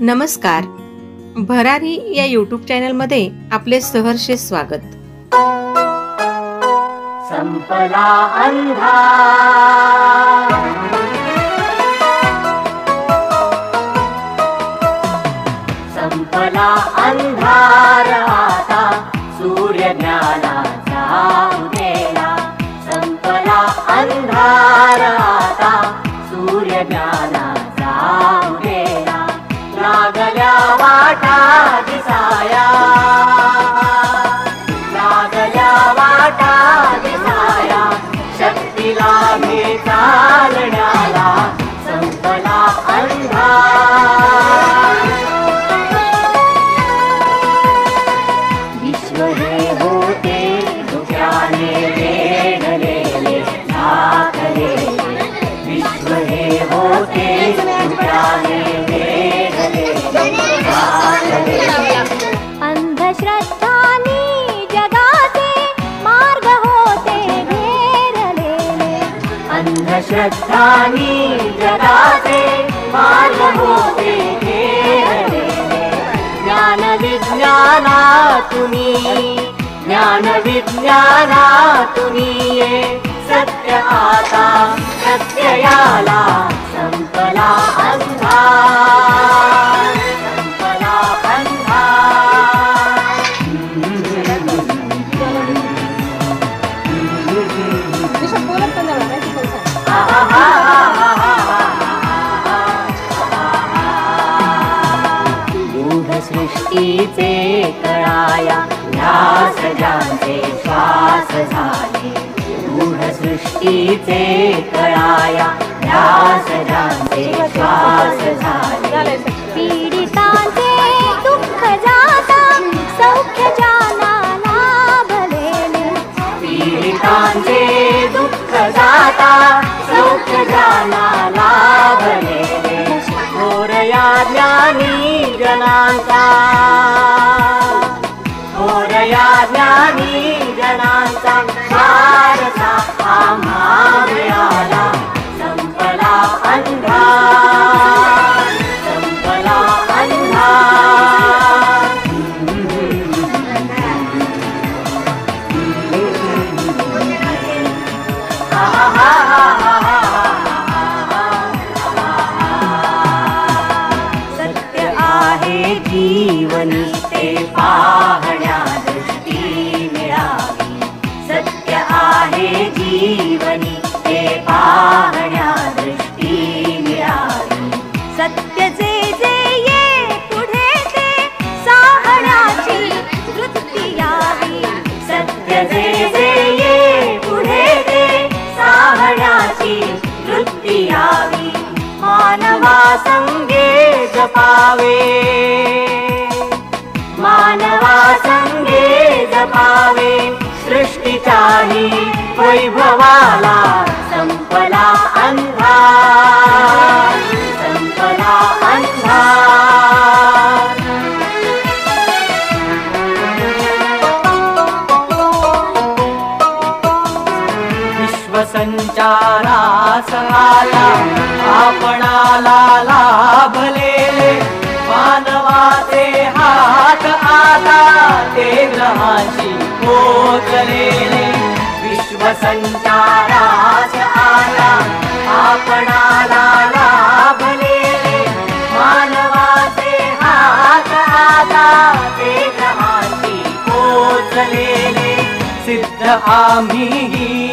नमस्कार. भरारी या यूट्यूब चॅनलमध्ये आपले सहर्ष स्वागत. संपला अंधार, संपला अंधार, आता सूर्य ज्ञानाचा उदयाला. संपला अंधार, आता सूर्य ज्ञानाचा उदयाला. लागल्या वाटा दिसाया, लागल्या वाटा दिसाया, शक्तीला घे चालण्याला. संपला अंधार, विश्व हे होते धुक्याने वेढलेले झाकले. विश्व हे होते धुक्याने वेढलेले झाकले. अंधश्रद्धानी जगाचे मार्ग होते घेरलेले. अंधश्रद्धानी जगाचे मार्ग होते घेरलेले. ज्ञान विज्ञानातुनी, ज्ञान विज्ञानातुनी ये सत्य आता सत्ययाला. संपला अंधार, संपला अंधार. गूढ सृष्टीचे कळाया, ध्यास ज्यांचे श्वास झाले. गूढ सृष्टीचे कळाया, ध्यास ज्यांचे श्वास झाले. पीडितांचे दुःख जाता सौख्य ज्यांना लाभलेले. पीडितांचे दुःख जाता सौख्य ज्यांना लाभलेले. थोर या ज्ञानी जनांचा, थोर या ज्ञानी जनांचा वारसा आम्हा मिळाला. संपला अंधार, संपला अंधार. सत्य आहे जीवनी ते पाहण्या दृष्टी मिळावी. सत्य आहे जीवनी ते पाहण्या दृष्टी मिळावी. सत्य जे जे ये पुढे ते साहण्याची वृत्ती यावी. सत्य जे जे ये पुढे ते साहण्याची वृत्ती यावी. मानवा संगे जपावे, मानवा संगे जपावे सृष्टीच्याही वैभवाला. संपला अंधार, संपला अंधार. विश्वसंचारास आला, आपणाला लाभलेले. मानवाचे हात आता ते ग्रहांशी पोचलेले. विश्वसंचारास आला, आपणाला लाभलेले. मानवाचे हात आता ते ग्रहांशी पोचलेले. सिद्ध आम्हीही